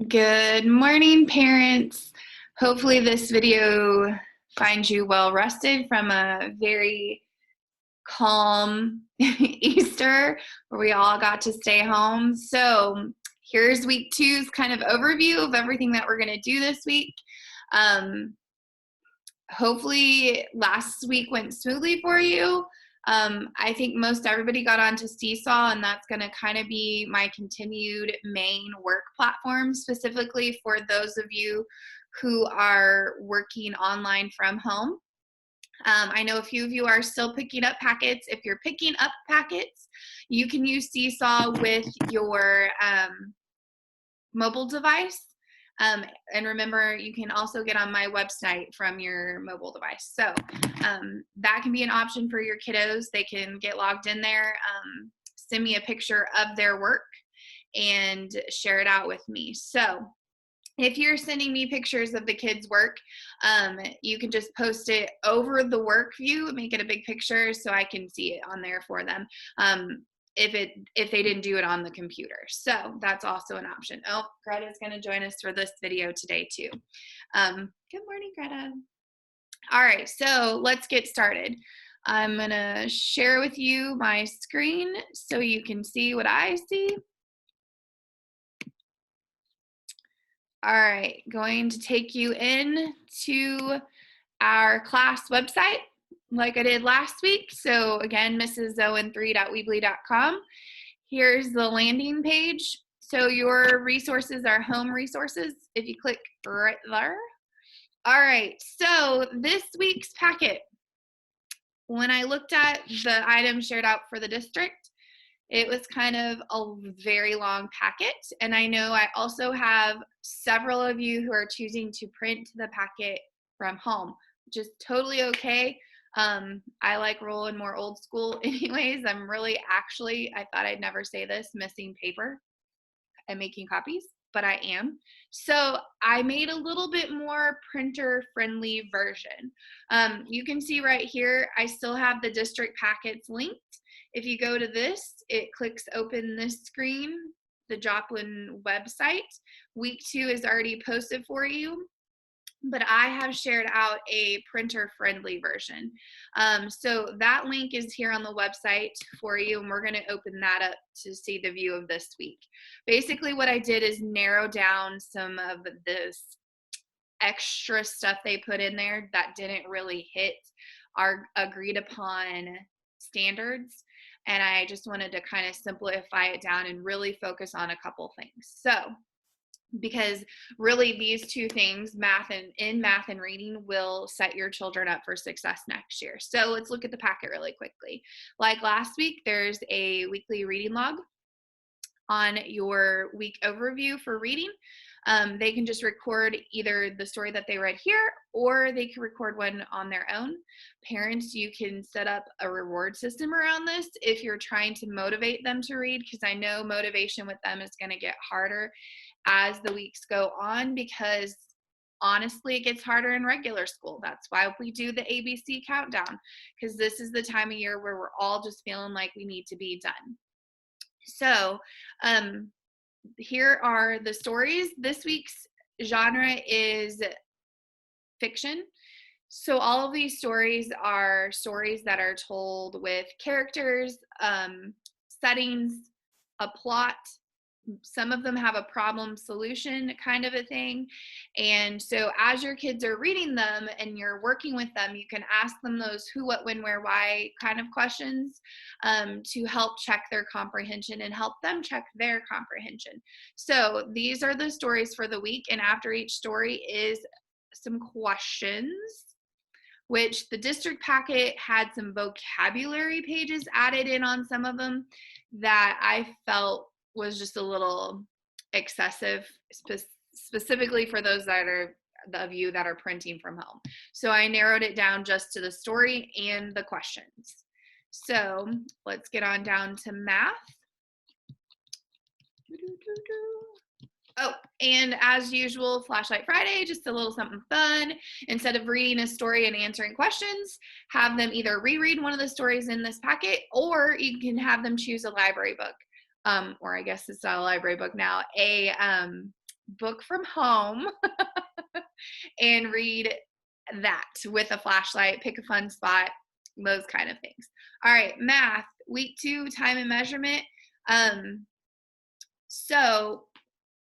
Good morning, parents. Hopefully this video finds you well rested from a very calm Easter where we all got to stay home. So here's week two's kind of overview of everything that we're going to do this week. Hopefully last week went smoothly for you. I think most everybody got onto Seesaw, and that's going to kind of be my continued main work platform, specifically for those of you who are working online from home. I know a few of you are still picking up packets. If you're picking up packets, you can use Seesaw with your mobile device. And remember, you can also get on my website from your mobile device. So that can be an option for your kiddos. They can get logged in there, send me a picture of their work, and share it out with me. So if you're sending me pictures of the kids' work, you can just post it over the work view, make it a big picture so I can see it on there for them. If they didn't do it on the computer. So that's also an option. Oh, Greta's going to join us for this video today too. Good morning, Greta. All right, so let's get started. I'm going to share with you my screen so you can see what I see. All right, going to take you in to our class website like I did last week. So again, mrsowen3.weebly.com. Here's the landing page. So your resources are home resources if you click right there. All right, so this week's packet, when I looked at the items shared out for the district, it was kind of a very long packet. And I know I also have several of you who are choosing to print the packet from home, which is totally okay. I like rolling more old school anyways. I'm really I thought I'd never say this, missing paper and making copies, but I am. So I made a little bit more printer friendly version. You can see right here, I still have the district packets linked. If you go to this, it clicks open this screen, the Joplin website. Week 2 is already posted for you, but I have shared out a printer-friendly version. So that link is here on the website for you, and we're going to open that up to see the view of this week. Basically, what I did is narrow down some of this extra stuff they put in there that didn't really hit our agreed upon standards. And I just wanted to kind of simplify it down and really focus on a couple things. So, because really these two things, math and reading, will set your children up for success next year. So let's look at the packet really quickly. Like last week, there's a weekly reading log on your week overview for reading. They can just record either the story that they read here, or they can record one on their own. Parents, you can set up a reward system around this if you're trying to motivate them to read, because I know motivation with them is going to get harder as the weeks go on, because honestly, it gets harder in regular school. That's why we do the ABC countdown, because this is the time of year where we're all just feeling like we need to be done. So here are the stories. This week's genre is fiction. So all of these stories are stories that are told with characters, settings, a plot. Some of them have a problem solution kind of a thing. And so as your kids are reading them and you're working with them, you can ask them those who, what, when, where, why kind of questions to help check their comprehension and help them check their comprehension. So these are the stories for the week. And after each story is some questions, which the district packet had some vocabulary pages added in on some of them that I felt was just a little excessive, specifically for those of you that are printing from home. So I narrowed it down just to the story and the questions. So let's get on down to math. Oh, and as usual, Flashlight Friday, just a little something fun. Instead of reading a story and answering questions, have them either reread one of the stories in this packet, or you can have them choose a library book. Or I guess it's not a library book now, a book from home and read that with a flashlight, pick a fun spot, those kind of things. All right, math, week 2, time and measurement. So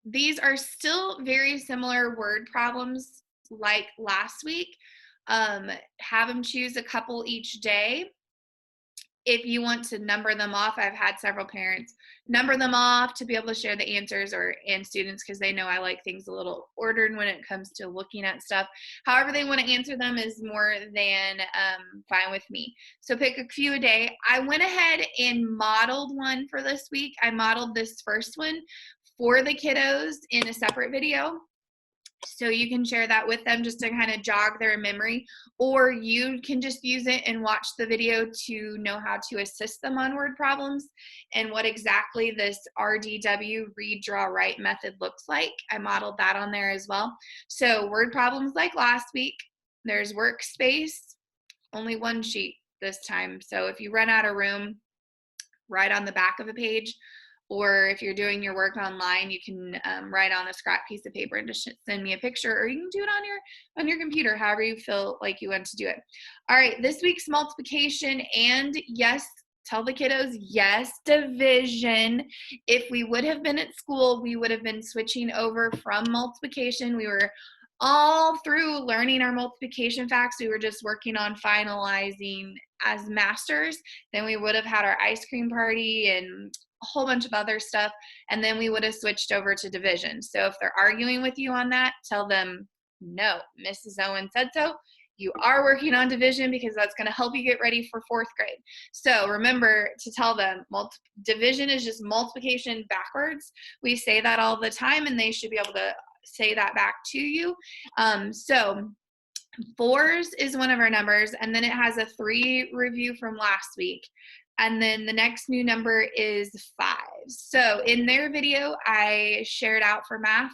these are still very similar word problems like last week. Have them choose a couple each day. If you want to number them off, I've had several parents number them off to be able to share the answers, and students, because they know I like things a little ordered when it comes to looking at stuff. However they want to answer them is more than fine with me. So pick a few a day. I went ahead and modeled one for this week. I modeled this first one for the kiddos in a separate video. So you can share that with them just to kind of jog their memory, or you can just use it and watch the video to know how to assist them on word problems and what exactly this RDW, read, draw, write method looks like. I modeled that on there as well. So word problems like last week, there's workspace, only one sheet this time. So if you run out of room, write on the back of a page. Or if you're doing your work online, you can write on a scrap piece of paper and just send me a picture, or you can do it on your computer, however you feel like you want to do it. All right, this week's multiplication, and yes, tell the kiddos, yes, division. If we would have been at school, we would have been switching over from multiplication. We were all through learning our multiplication facts. We were just working on finalizing as masters. Then we would have had our ice cream party and a whole bunch of other stuff, and then we would have switched over to division. So if they're arguing with you on that, tell them, no, Mrs. Owen said so. You are working on division because that's going to help you get ready for 4th grade. So remember to tell them division is just multiplication backwards. We say that all the time, and they should be able to say that back to you. So 4s is one of our numbers, and then it has a 3 review from last week. And then the next new number is 5. So in their video, I shared out for math.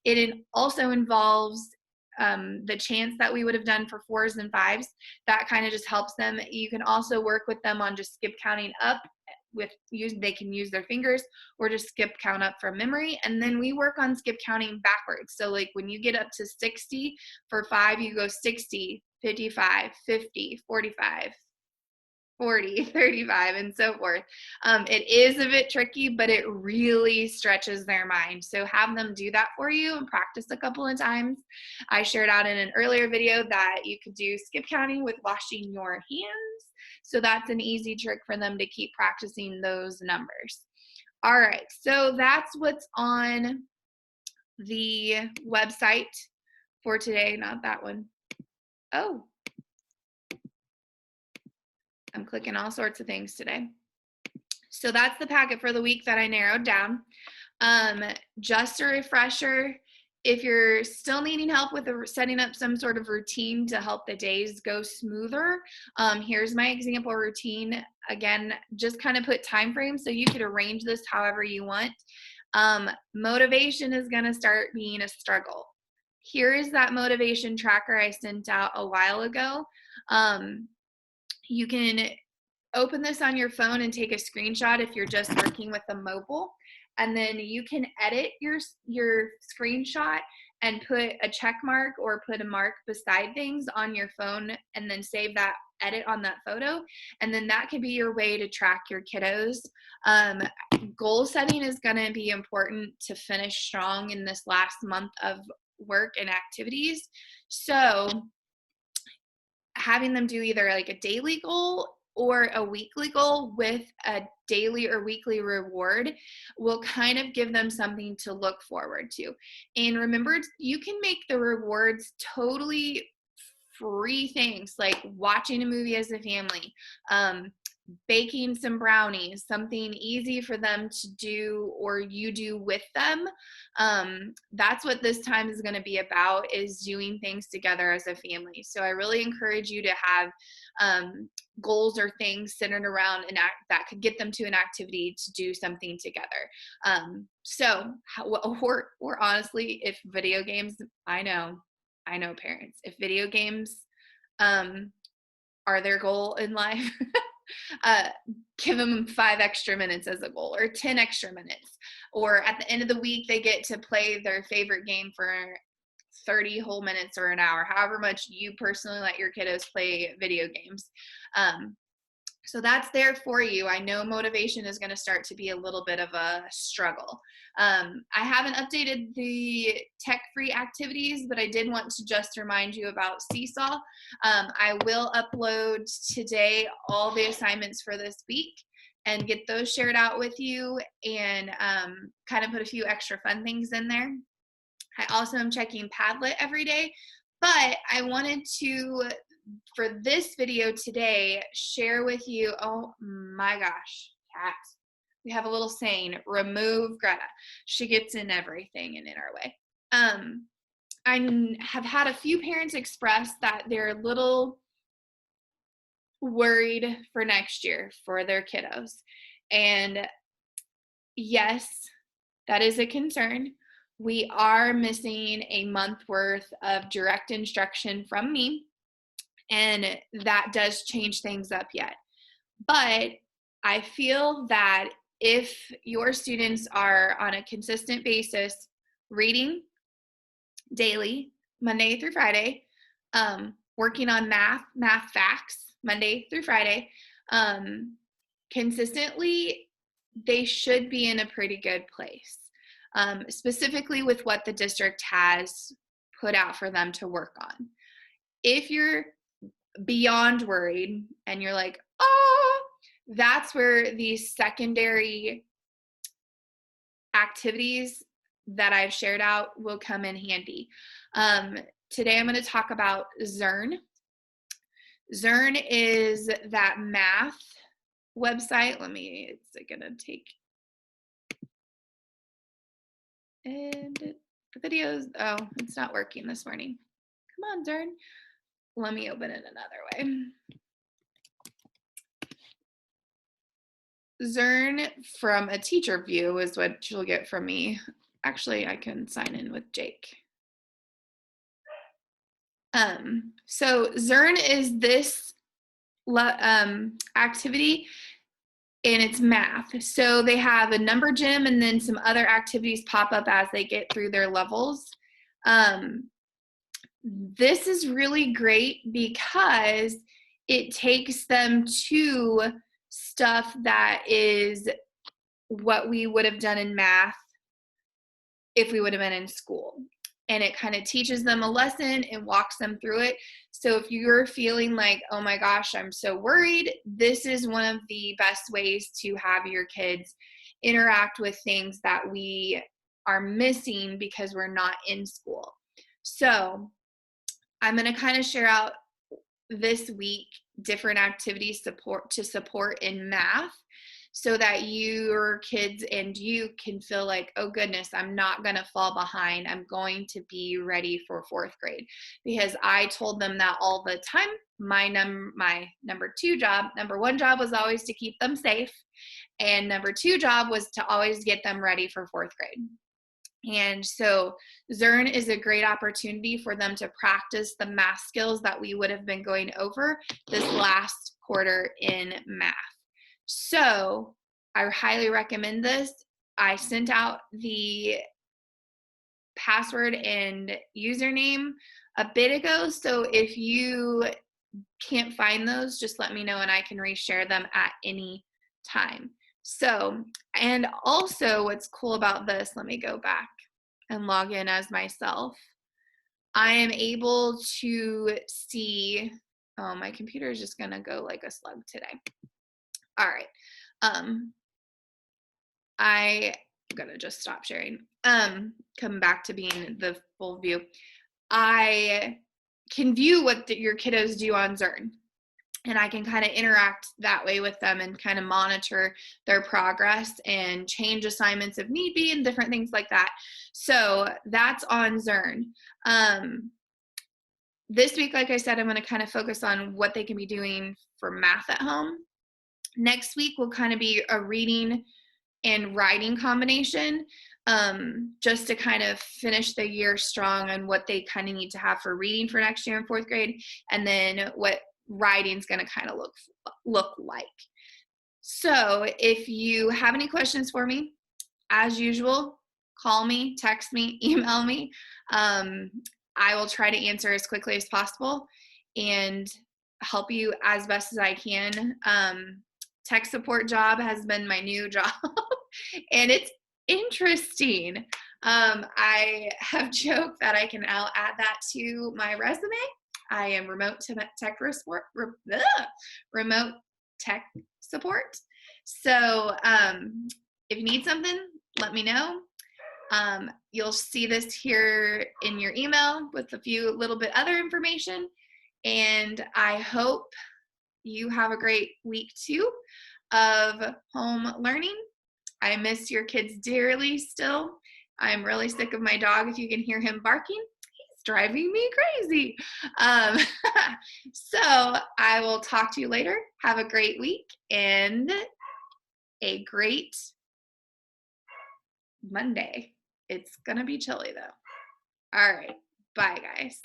It also involves the chants that we would have done for 4s and 5s. That kind of just helps them. You can also work with them on just skip counting up. They can use their fingers, or just skip count up from memory, and then we work on skip counting backwards. So like when you get up to 60 for 5, you go 60, 55, 50, 45, 40, 35, and so forth. It is a bit tricky, but it really stretches their mind. So have them do that for you and practice a couple of times. I shared out in an earlier video that you could do skip counting with washing your hands. So that's an easy trick for them to keep practicing those numbers. All right, so that's what's on the website for today. Not that one. Oh, I'm clicking all sorts of things today. So that's the packet for the week that I narrowed down. Just a refresher, if you're still needing help with setting up some sort of routine to help the days go smoother, here's my example routine. Again, just kind of put time frames so you could arrange this however you want. Motivation is going to start being a struggle. Here is that motivation tracker I sent out a while ago. You can open this on your phone and take a screenshot if you're just working with a mobile, and then you can edit your screenshot and put a check mark or put a mark beside things on your phone, and then save that edit on that photo, and then that could be your way to track your kiddos. Goal setting is going to be important to finish strong in this last month of work and activities. So having them do either like a daily goal or a weekly goal with a daily or weekly reward will kind of give them something to look forward to. And remember, you can make the rewards totally free things, like watching a movie as a family, baking some brownies, something easy for them to do or you do with them. That's what this time is going to be about, is doing things together as a family. So I really encourage you to have goals or things centered around an act that could get them to an activity to do something together. Or honestly, if video games, I know parents, if video games are their goal in life, give them 5 extra minutes as a goal, or 10 extra minutes. or at the end of the week, they get to play their favorite game for 30 whole minutes or an hour, however much you personally let your kiddos play video games. So that's there for you. I know motivation is going to start to be a little bit of a struggle. I haven't updated the tech-free activities, but I did want to just remind you about Seesaw. I will upload today all the assignments for this week and get those shared out with you, and kind of put a few extra fun things in there. I also am checking Padlet every day, but I wanted to, for this video today, share with you, oh my gosh, cat. We have a little saying, remove Greta. She gets in everything and in our way. I have had a few parents express that they're a little worried for next year for their kiddos. And yes, that is a concern. We are missing a month worth of direct instruction from me, and that does change things up yet. But I feel that if your students are on a consistent basis reading daily, Monday through Friday, working on math facts, Monday through Friday, consistently, they should be in a pretty good place, specifically with what the district has put out for them to work on. If you're beyond worried and you're like, oh, that's where these secondary activities that I've shared out will come in handy. Today I'm going to talk about Zearn. Zearn is that math website. It's going to take, and the videos, oh, it's not working this morning. Come on, Zearn. Let me open it another way. Zearn from a teacher view is what you'll get from me. Actually, I can sign in with Jake. So Zearn is this activity, and it's math. So they have a number gym and then some other activities pop up as they get through their levels. This is really great because it takes them to stuff that is what we would have done in math if we would have been in school. And it kind of teaches them a lesson and walks them through it. So if you're feeling like, oh my gosh, I'm so worried, this is one of the best ways to have your kids interact with things that we are missing because we're not in school. So I'm going to kind of share out this week different activities to support in math, so that your kids and you can feel like, oh goodness, I'm not going to fall behind. I'm going to be ready for fourth grade. Because I told them that all the time. My number one job was always to keep them safe. And number two job was to always get them ready for fourth grade. And so Zearn is a great opportunity for them to practice the math skills that we would have been going over this last quarter in math. So I highly recommend this. I sent out the password and username a bit ago. So if you can't find those, just let me know and I can reshare them at any time. So, and also what's cool about this, let me go back and log in as myself. I am able to see, oh, my computer is just going to go like a slug today. All right. I'm gonna just stop sharing. Come back to being the full view. I can view what your kiddos do on Zearn, and I can kind of interact that way with them and kind of monitor their progress and change assignments if need be and different things like that. So that's on Zearn. This week, like I said, I'm going to kind of focus on what they can be doing for math at home. Next week will kind of be a reading and writing combination, just to kind of finish the year strong on what they kind of need to have for reading for next year in fourth grade, and then what writing is going to kind of look like. So if you have any questions for me, as usual, call me, text me, email me. I will try to answer as quickly as possible and help you as best as I can. Tech support job has been my new job, and it's interesting. I have joked that I can now add that to my resume. I am remote tech support. So if you need something, let me know. You'll see this here in your email with a few little bit other information. And I hope you have a great week too of home learning. I miss your kids dearly still. I'm really sick of my dog. If you can hear him barking, he's driving me crazy. So I will talk to you later. Have a great week and a great Monday. It's going to be chilly though. All right. Bye, guys.